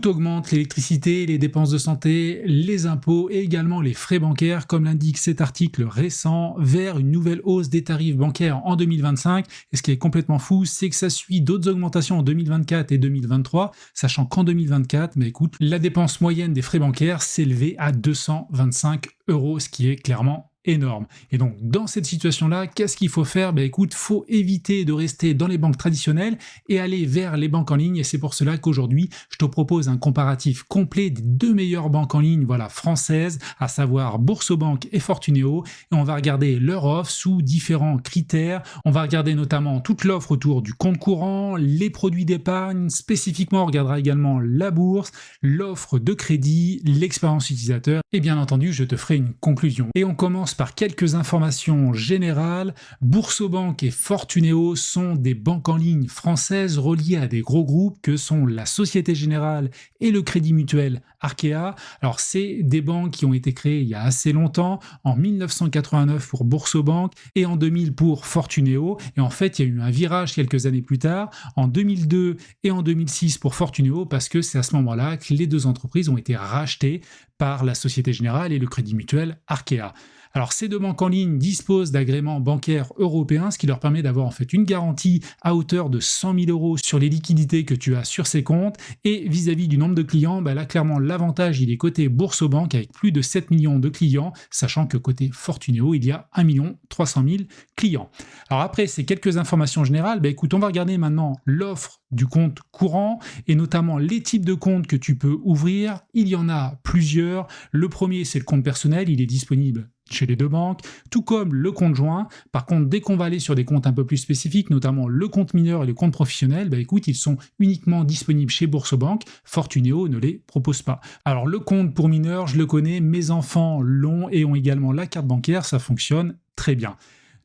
Tout augmente, l'électricité, les dépenses de santé, les impôts et également les frais bancaires, comme l'indique cet article récent, vers une nouvelle hausse des tarifs bancaires en 2025. Et ce qui est complètement fou, c'est que ça suit d'autres augmentations en 2024 et 2023, sachant qu'en 2024, écoute, la dépense moyenne des frais bancaires s'élevait à 225 €, ce qui est clairement énorme. Et donc, dans cette situation-là, qu'est-ce qu'il faut faire? Écoute, faut éviter de rester dans les banques traditionnelles et aller vers les banques en ligne. Et c'est pour cela qu'aujourd'hui, je te propose un comparatif complet des deux meilleures banques en ligne, françaises, à savoir Boursobank et Fortuneo. Et on va regarder leur offre sous différents critères. On va regarder notamment toute l'offre autour du compte courant, les produits d'épargne. Spécifiquement, on regardera également la bourse, l'offre de crédit, l'expérience utilisateur. Et bien entendu, je te ferai une conclusion. Et on commence par quelques informations générales. Boursobank et Fortuneo sont des banques en ligne françaises reliées à des gros groupes que sont la Société Générale et le Crédit Mutuel Arkea. Alors, c'est des banques qui ont été créées il y a assez longtemps, en 1989 pour Boursobank et en 2000 pour Fortuneo. Et en fait, il y a eu un virage quelques années plus tard, en 2002 et en 2006 pour Fortuneo, parce que c'est à ce moment-là que les deux entreprises ont été rachetées par la Société Générale et le Crédit Mutuel Arkea. Alors, ces deux banques en ligne disposent d'agréments bancaires européens, ce qui leur permet d'avoir en fait une garantie à hauteur de 100 000 € sur les liquidités que tu as sur ces comptes. Et vis-à-vis du nombre de clients, là clairement l'avantage il est côté Boursobank avec plus de 7 millions de clients, sachant que côté Fortuneo il y a 1 300 000 clients. Alors après ces quelques informations générales, écoute, on va regarder maintenant l'offre du compte courant et notamment les types de comptes que tu peux ouvrir. Il y en a plusieurs. Le premier, c'est le compte personnel, il est disponible chez les deux banques, tout comme le compte joint. Par contre, dès qu'on va aller sur des comptes un peu plus spécifiques, notamment le compte mineur et le compte professionnel, écoute, ils sont uniquement disponibles chez Boursobank. Fortuneo ne les propose pas. Alors, le compte pour mineurs, je le connais, mes enfants l'ont et ont également la carte bancaire, ça fonctionne très bien.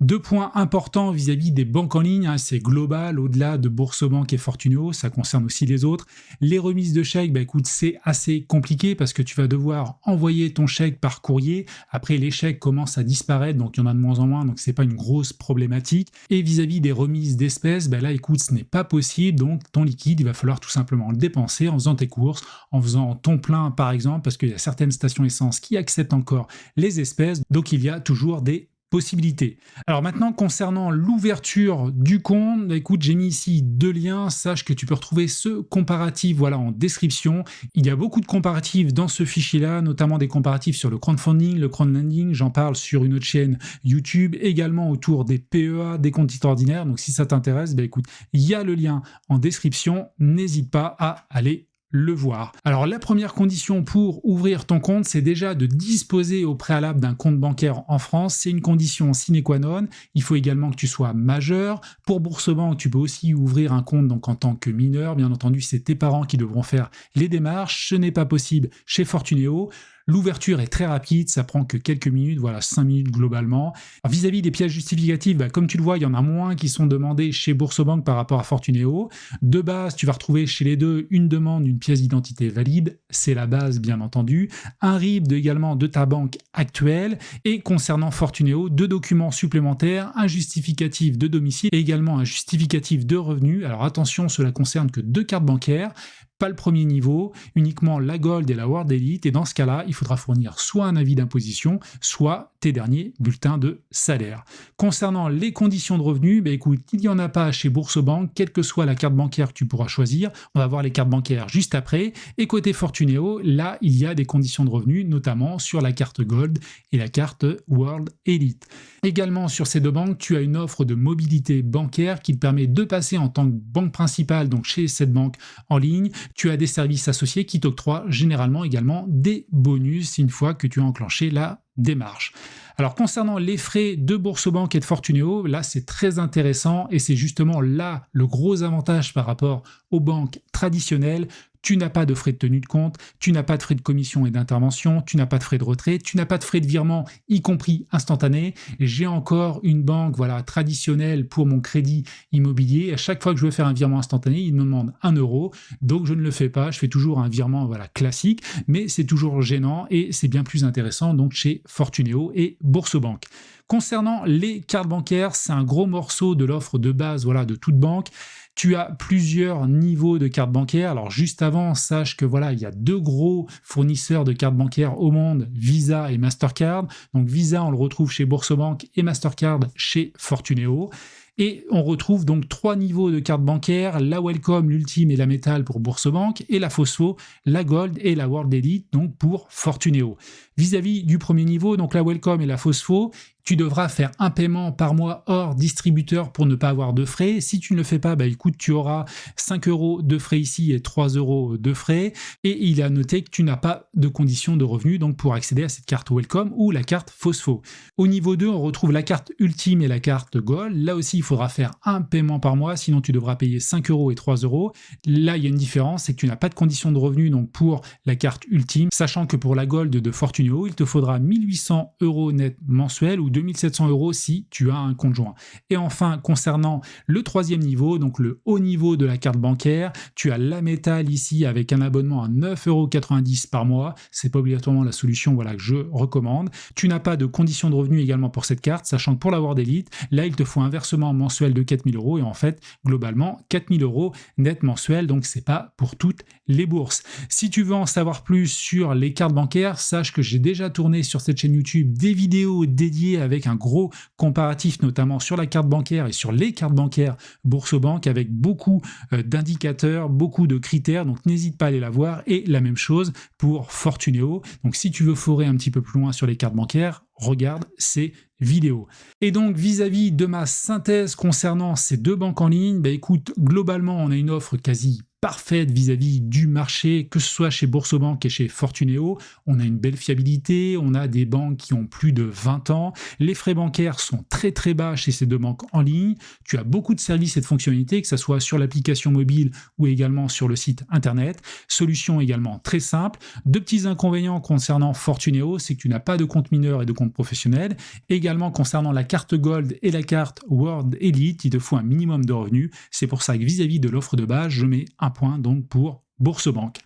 Deux points importants vis-à-vis des banques en ligne, c'est global, au-delà de Boursobank et Fortuneo, ça concerne aussi les autres. Les remises de chèques, écoute, c'est assez compliqué parce que tu vas devoir envoyer ton chèque par courrier. Après, les chèques commencent à disparaître, donc il y en a de moins en moins, donc c'est pas une grosse problématique. Et vis-à-vis des remises d'espèces, là, écoute, ce n'est pas possible, donc ton liquide, il va falloir tout simplement le dépenser en faisant tes courses, en faisant ton plein par exemple, parce qu'il y a certaines stations essence qui acceptent encore les espèces, donc il y a toujours des possibilités. Alors maintenant, concernant l'ouverture du compte, écoute, j'ai mis ici deux liens, sache que tu peux retrouver ce comparatif en description. Il y a beaucoup de comparatifs dans ce fichier-là, notamment des comparatifs sur le crowdfunding, le crowdlending, j'en parle sur une autre chaîne YouTube, également autour des PEA, des comptes extraordinaires, donc si ça t'intéresse, écoute, il y a le lien en description, n'hésite pas à aller le voir. Alors la première condition pour ouvrir ton compte, c'est déjà de disposer au préalable d'un compte bancaire en France. C'est une condition sine qua non. Il faut également que tu sois majeur. Pour Boursobank, tu peux aussi ouvrir un compte donc en tant que mineur. Bien entendu, c'est tes parents qui devront faire les démarches. Ce n'est pas possible chez Fortuneo. L'ouverture est très rapide, ça prend que quelques minutes, 5 minutes globalement. Alors, vis-à-vis des pièces justificatives, comme tu le vois, il y en a moins qui sont demandées chez Boursobank par rapport à Fortuneo. De base, tu vas retrouver chez les deux une demande d'une pièce d'identité valide, c'est la base bien entendu. Un RIB également de ta banque actuelle. Et concernant Fortuneo, 2 documents supplémentaires, un justificatif de domicile et également un justificatif de revenus. Alors attention, cela concerne que 2 cartes bancaires. Pas le premier niveau, uniquement la Gold et la World Elite, et dans ce cas-là, il faudra fournir soit un avis d'imposition, soit tes derniers bulletins de salaire. Concernant les conditions de revenus, écoute, il n'y en a pas chez Boursobank, quelle que soit la carte bancaire que tu pourras choisir, on va voir les cartes bancaires juste après, et côté Fortuneo, là, il y a des conditions de revenus, notamment sur la carte Gold et la carte World Elite. Également, sur ces deux banques, tu as une offre de mobilité bancaire qui te permet de passer en tant que banque principale, donc chez cette banque en ligne. Tu as des services associés qui t'octroient généralement également des bonus une fois que tu as enclenché la démarche. Alors concernant les frais de Boursobank et de Fortuneo, là c'est très intéressant et c'est justement là le gros avantage par rapport aux banques traditionnelles. Tu n'as pas de frais de tenue de compte, tu n'as pas de frais de commission et d'intervention, tu n'as pas de frais de retrait, tu n'as pas de frais de virement, y compris instantané. J'ai encore une banque traditionnelle pour mon crédit immobilier. À chaque fois que je veux faire un virement instantané, il me demande 1 €. Donc je ne le fais pas, je fais toujours un virement classique, mais c'est toujours gênant et c'est bien plus intéressant donc chez Fortuneo et Boursobank. Concernant les cartes bancaires, c'est un gros morceau de l'offre de base, voilà, de toute banque. Tu as plusieurs niveaux de cartes bancaires. Alors juste avant, sache que voilà, il y a deux gros fournisseurs de cartes bancaires au monde, Visa et Mastercard. Donc Visa, on le retrouve chez Boursobank et Mastercard chez Fortuneo. Et on retrouve donc trois niveaux de cartes bancaires, la Welcome, l'Ultime et la Metal pour Boursobank, et la Fosfo, la Gold et la World Elite donc pour Fortuneo. Vis-à-vis du premier niveau, donc la Welcome et la Fosfo, tu devras faire un paiement par mois hors distributeur pour ne pas avoir de frais. Si tu ne le fais pas, écoute, tu auras 5 € de frais ici et 3 € de frais. Et il est à noter que tu n'as pas de conditions de revenu donc pour accéder à cette carte Welcome ou la carte Fosfo. Au niveau 2, on retrouve la carte Ultime et la carte Gold. Là aussi, il faudra faire un paiement par mois, sinon tu devras payer 5 € et 3 €. Là, il y a une différence, c'est que tu n'as pas de conditions de revenu donc pour la carte Ultime, sachant que pour la Gold de Fortuneo, il te faudra 1800 € net mensuels ou 2700 € si tu as un compte joint. Et enfin, concernant le troisième niveau, donc le haut niveau de la carte bancaire, tu as la Metal ici avec un abonnement à 9,90 € par mois. C'est pas obligatoirement la solution que je recommande. Tu n'as pas de conditions de revenu également pour cette carte, sachant que pour la World Elite, là, il te faut un versement mensuel de 4000 € et en fait, globalement, 4000 € net mensuel, donc c'est pas pour toutes les bourses. Si tu veux en savoir plus sur les cartes bancaires, sache que j'ai déjà tourné sur cette chaîne YouTube des vidéos dédiées avec un gros comparatif notamment sur la carte bancaire et sur les cartes bancaires Boursobank avec beaucoup d'indicateurs, beaucoup de critères, donc n'hésite pas à aller la voir. Et la même chose pour Fortuneo. Donc si tu veux forer un petit peu plus loin sur les cartes bancaires, regarde ces vidéos. Et donc vis-à-vis de ma synthèse concernant ces deux banques en ligne, écoute, globalement on a une offre quasi parfaite vis-à-vis du marché, que ce soit chez Boursobank et chez Fortuneo. On a une belle fiabilité, on a des banques qui ont plus de 20 ans, les frais bancaires sont très très bas chez ces deux banques en ligne, tu as beaucoup de services et de fonctionnalités, que ce soit sur l'application mobile ou également sur le site internet. Solution également très simple. Deux petits inconvénients concernant Fortuneo, c'est que tu n'as pas de compte mineur et de compte professionnel. Également concernant la carte Gold et la carte World Elite, il te faut un minimum de revenus. C'est pour ça que vis-à-vis de l'offre de base, je mets un point donc pour Boursobank.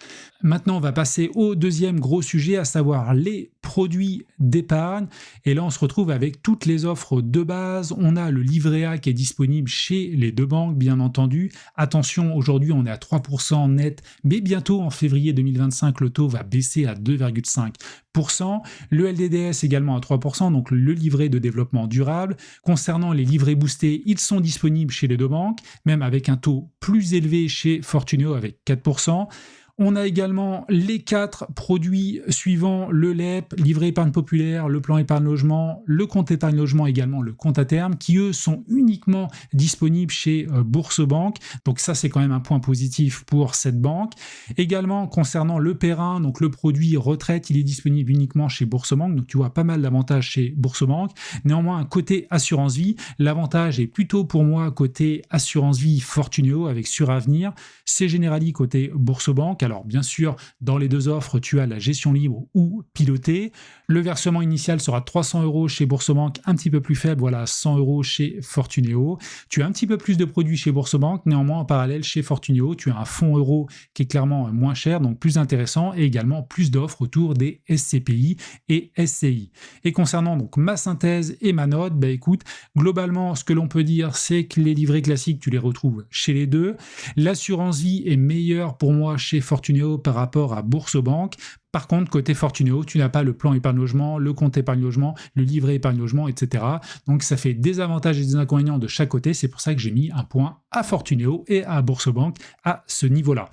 Maintenant, on va passer au deuxième gros sujet, à savoir les produits d'épargne. Et là, on se retrouve avec toutes les offres de base. On a le livret A qui est disponible chez les deux banques, bien entendu. Attention, aujourd'hui, on est à 3% net, mais bientôt, en février 2025, le taux va baisser à 2,5%. Le LDDS également à 3%, donc le livret de développement durable. Concernant les livrets boostés, ils sont disponibles chez les deux banques, même avec un taux plus élevé chez Fortuneo avec 4%. On a également les 4 produits suivants, le LEP, livret épargne populaire, le plan épargne logement, le compte épargne logement, également le compte à terme, qui eux sont uniquement disponibles chez Boursobank. Donc ça, c'est quand même un point positif pour cette banque. Également, concernant le Perrin, donc le produit retraite, il est disponible uniquement chez Boursobank. Donc tu vois pas mal d'avantages chez Boursobank. Néanmoins, côté assurance vie, l'avantage est plutôt pour moi côté assurance vie Fortuneo avec Suravenir. C'est Generali côté Boursobank. Alors bien sûr, dans les deux offres, tu as la gestion libre ou pilotée. Le versement initial sera 300 € chez Boursobank, un petit peu plus faible, voilà, 100 € chez Fortuneo. Tu as un petit peu plus de produits chez Boursobank, néanmoins en parallèle chez Fortuneo, tu as un fonds euro qui est clairement moins cher, donc plus intéressant, et également plus d'offres autour des SCPI et SCI. Et concernant donc ma synthèse et ma note, écoute, globalement, ce que l'on peut dire, c'est que les livrets classiques, tu les retrouves chez les deux. L'assurance vie est meilleure pour moi chez Fortuneo par rapport à Boursobank. Par contre, côté Fortuneo, tu n'as pas le plan épargne logement, le compte épargne logement, le livret épargne logement, etc. Donc ça fait des avantages et des inconvénients de chaque côté. C'est pour ça que j'ai mis un point à Fortuneo et à Boursobank à ce niveau-là.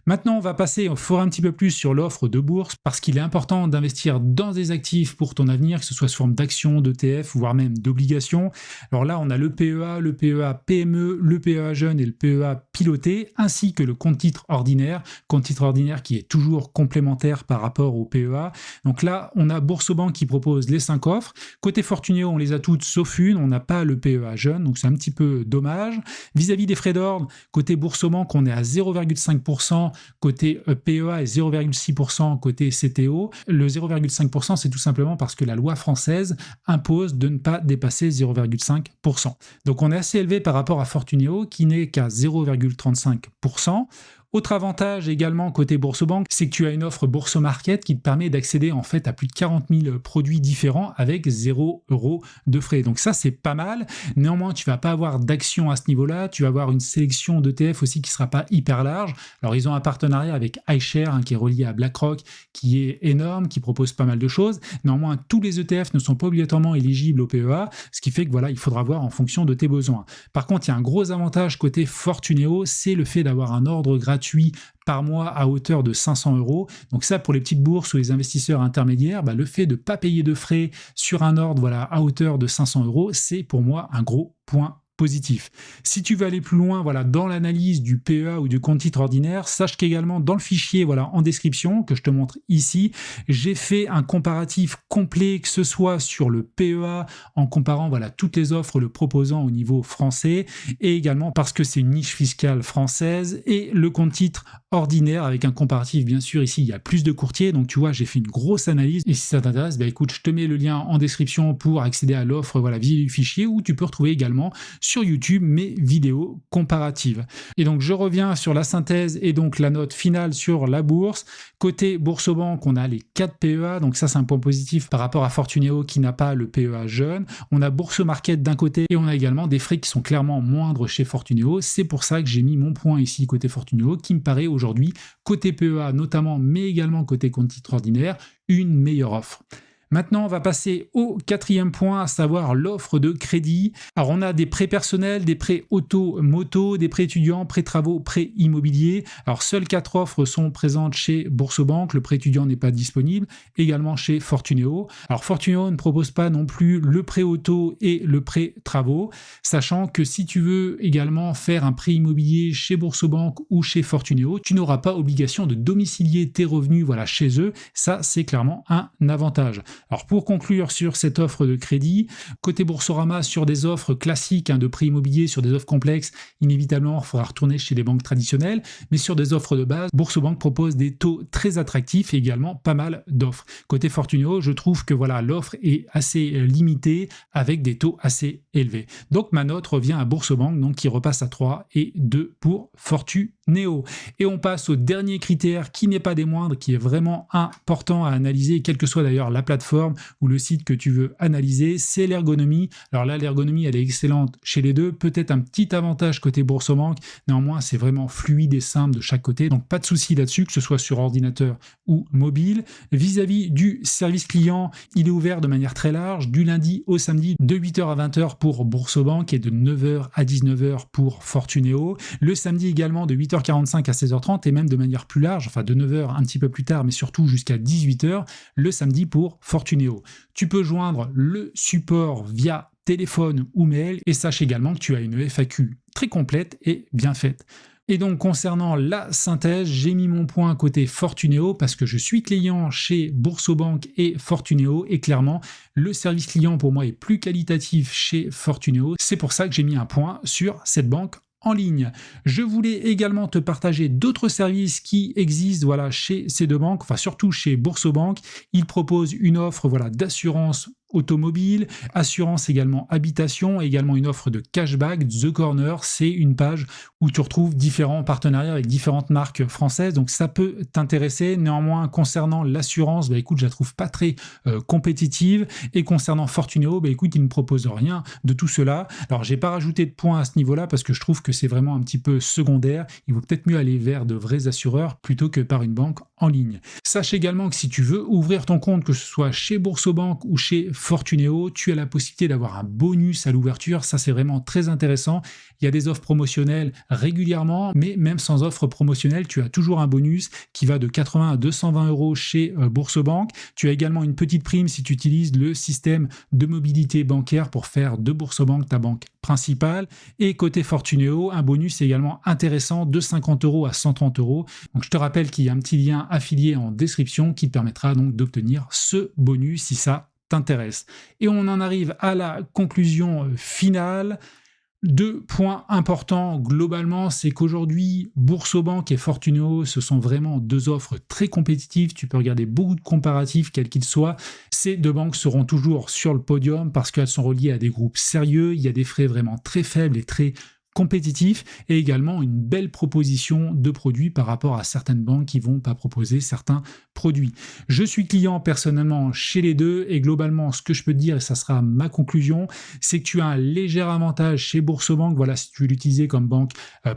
Maintenant, on va passer au fort un petit peu plus sur l'offre de bourse parce qu'il est important d'investir dans des actifs pour ton avenir, que ce soit sous forme d'actions, d'ETF, voire même d'obligations. Alors là, on a le PEA PME, le PEA jeune et le PEA piloté, ainsi que le compte titre ordinaire qui est toujours complémentaire par rapport au PEA. Donc là, on a Boursobank qui propose les 5 offres. Côté Fortuneo, on les a toutes sauf une, on n'a pas le PEA jeune, donc c'est un petit peu dommage. Vis-à-vis des frais d'ordre, côté Boursobank, on est à 0,5%, côté PEA et 0,6% côté CTO. Le 0,5%, c'est tout simplement parce que la loi française impose de ne pas dépasser 0,5%. Donc on est assez élevé par rapport à Fortuneo qui n'est qu'à 0,35%. Autre avantage également côté Boursorama, c'est que tu as une offre Boursomarket qui te permet d'accéder en fait à plus de 40 000 produits différents avec 0 € de frais. Donc ça, c'est pas mal. Néanmoins, tu vas pas avoir d'actions à ce niveau-là. Tu vas avoir une sélection d'ETF aussi qui sera pas hyper large. Alors, ils ont un partenariat avec iShares qui est relié à BlackRock, qui est énorme, qui propose pas mal de choses. Néanmoins, tous les ETF ne sont pas obligatoirement éligibles au PEA, ce qui fait que voilà, il faudra voir en fonction de tes besoins. Par contre, il y a un gros avantage côté Fortuneo, c'est le fait d'avoir un ordre gratuit par mois à hauteur de 500 €. Donc ça, pour les petites bourses ou les investisseurs intermédiaires, le fait de ne pas payer de frais sur un ordre à hauteur de 500 €, c'est pour moi un gros point positif. Si tu veux aller plus loin dans l'analyse du PEA ou du compte titre ordinaire, sache qu'également dans le fichier en description que je te montre ici, j'ai fait un comparatif complet, que ce soit sur le PEA en comparant toutes les offres le proposant au niveau français, et également parce que c'est une niche fiscale française, et le compte titre ordinaire avec un comparatif. Bien sûr, ici il y a plus de courtiers, donc tu vois, j'ai fait une grosse analyse, et si ça t'intéresse, écoute, je te mets le lien en description pour accéder à l'offre via du fichier, où tu peux retrouver également sur YouTube mes vidéos comparatives. Et donc je reviens sur la synthèse et donc la note finale sur la bourse. Côté Boursorama, on a les 4 PEA, donc ça c'est un point positif par rapport à Fortuneo qui n'a pas le PEA jeune. On a Boursomarket d'un côté et on a également des frais qui sont clairement moindres chez Fortuneo. C'est pour ça que j'ai mis mon point ici côté Fortuneo, qui me paraît aujourd'hui côté PEA notamment, mais également côté compte titre ordinaire, une meilleure offre. Maintenant, on va passer au 4e point, à savoir l'offre de crédit. Alors, on a des prêts personnels, des prêts auto-moto, des prêts étudiants, prêts travaux, prêts immobiliers. Alors, seules 4 offres sont présentes chez Boursorama. Le prêt étudiant n'est pas disponible. Également chez Fortuneo. Alors, Fortuneo ne propose pas non plus le prêt auto et le prêt travaux, sachant que si tu veux également faire un prêt immobilier chez Boursorama ou chez Fortuneo, tu n'auras pas obligation de domicilier tes revenus chez eux. Ça, c'est clairement un avantage. Alors pour conclure sur cette offre de crédit, côté Boursorama, sur des offres classiques de prêt immobilier, sur des offres complexes, inévitablement il faudra retourner chez les banques traditionnelles, mais sur des offres de base, Boursorama propose des taux très attractifs et également pas mal d'offres. Côté Fortuneo, je trouve que l'offre est assez limitée avec des taux assez élevés. Donc ma note revient à Boursorama, donc qui repasse à 3 et 2 pour Fortuneo. Et on passe au dernier critère qui n'est pas des moindres, qui est vraiment important à analyser, quelle que soit d'ailleurs la plateforme ou le site que tu veux analyser, c'est l'ergonomie. Alors là, l'ergonomie, elle est excellente chez les deux. Peut-être un petit avantage côté Boursorama, néanmoins, c'est vraiment fluide et simple de chaque côté. Donc, pas de souci là-dessus, que ce soit sur ordinateur ou mobile. Vis-à-vis du service client, il est ouvert de manière très large, du lundi au samedi, de 8h à 20h pour Boursorama et de 9h à 19h pour Fortuneo. Le samedi également de 8h45 à 16h30 et même de manière plus large, enfin de 9h un petit peu plus tard, mais surtout jusqu'à 18h, le samedi pour Fortuneo. Tu peux joindre le support via téléphone ou mail, et sache également que tu as une FAQ très complète et bien faite. Et donc concernant la synthèse, j'ai mis mon point côté Fortuneo parce que je suis client chez Boursorama et Fortuneo, et clairement le service client pour moi est plus qualitatif chez Fortuneo. C'est pour ça que j'ai mis un point sur cette banque en ligne. Je voulais également te partager d'autres services qui existent chez ces deux banques, enfin surtout chez Boursorama. Ils proposent une offre d'assurance automobile, assurance également habitation, également une offre de cashback. The Corner, c'est une page où tu retrouves différents partenariats avec différentes marques françaises, donc ça peut t'intéresser. Néanmoins, concernant l'assurance, écoute, je la trouve pas très compétitive, et concernant Fortuneo, écoute, ils ne proposent rien de tout cela. Alors, j'ai pas rajouté de points à ce niveau-là parce que je trouve que c'est vraiment un petit peu secondaire. Il vaut peut-être mieux aller vers de vrais assureurs plutôt que par une banque en ligne. Sache également que si tu veux ouvrir ton compte, que ce soit chez Boursorama ou chez Fortuneo, tu as la possibilité d'avoir un bonus à l'ouverture. Ça, c'est vraiment très intéressant. Il y a des offres promotionnelles régulièrement, mais même sans offre promotionnelle, tu as toujours un bonus qui va de 80 à 220 € chez Boursorama. Tu as également une petite prime si tu utilises le système de mobilité bancaire pour faire de Boursorama ta banque principale. Et côté Fortuneo, un bonus également intéressant de 50 € à 130 €. Donc je te rappelle qu'il y a un petit lien affilié en description qui te permettra donc d'obtenir ce bonus si ça t'intéresse. Et on en arrive à la conclusion finale. 2 points importants globalement, c'est qu'aujourd'hui, Boursorama et Fortuneo, ce sont vraiment 2 offres très compétitives. Tu peux regarder beaucoup de comparatifs, quels qu'ils soient. Ces 2 banques seront toujours sur le podium parce qu'elles sont reliées à des groupes sérieux. Il y a des frais vraiment très faibles et très compétitif et également une belle proposition de produits par rapport à certaines banques qui vont pas proposer certains produits. Je suis client personnellement chez les deux et globalement ce que je peux te dire, et ça sera ma conclusion, c'est que tu as un léger avantage chez Boursorama, voilà, si tu veux l'utiliser comme banque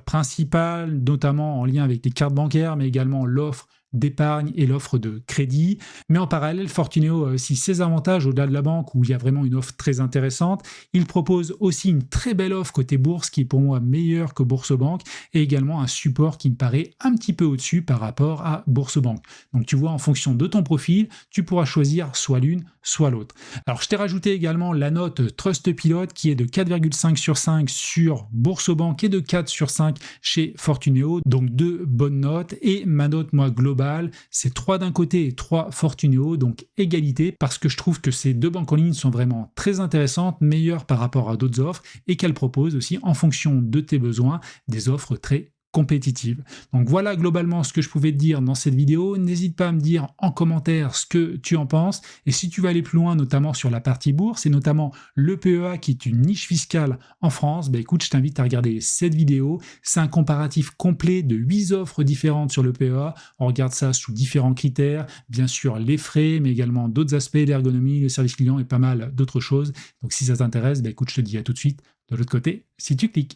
principale, notamment en lien avec les cartes bancaires, mais également l'offre d'épargne et l'offre de crédit. Mais en parallèle, Fortuneo a aussi ses avantages au-delà de la banque où il y a vraiment une offre très intéressante. Il propose aussi une très belle offre côté bourse qui est pour moi meilleure que Boursobank et également un support qui me paraît un petit peu au-dessus par rapport à Boursobank. Donc tu vois, en fonction de ton profil, tu pourras choisir soit l'une, soit l'autre. Alors je t'ai rajouté également la note Trustpilot qui est de 4,5 sur 5 sur Boursobank et de 4 sur 5 chez Fortuneo. Donc deux bonnes notes et ma note moi globale, c'est 3 d'un côté et 3 Fortuneo, donc égalité, parce que je trouve que ces deux banques en ligne sont vraiment très intéressantes, meilleures par rapport à d'autres offres, et qu'elles proposent aussi, en fonction de tes besoins, des offres très compétitive. Donc voilà globalement ce que je pouvais te dire dans cette vidéo. N'hésite pas à me dire en commentaire ce que tu en penses. Et si tu veux aller plus loin, notamment sur la partie bourse, et notamment le PEA qui est une niche fiscale en France, bah écoute, je t'invite à regarder cette vidéo. C'est un comparatif complet de 8 offres différentes sur le PEA. On regarde ça sous différents critères. Bien sûr, les frais, mais également d'autres aspects, l'ergonomie, le service client et pas mal d'autres choses. Donc si ça t'intéresse, bah écoute, je te dis à tout de suite de l'autre côté si tu cliques.